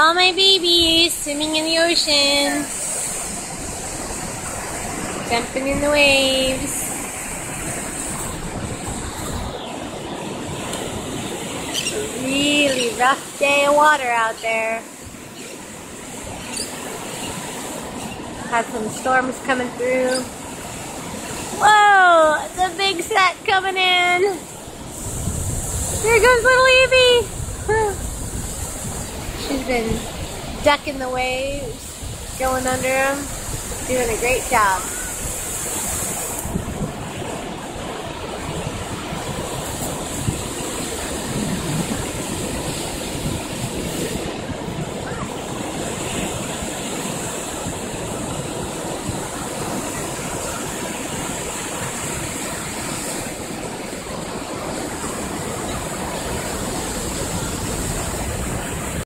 all my babies swimming in the ocean, jumping in the waves. It's a really rough day of water out there. Had some storms coming through. Whoa, it's a big set coming in. Here goes little Evie. She's been ducking the waves, going under them, doing a great job.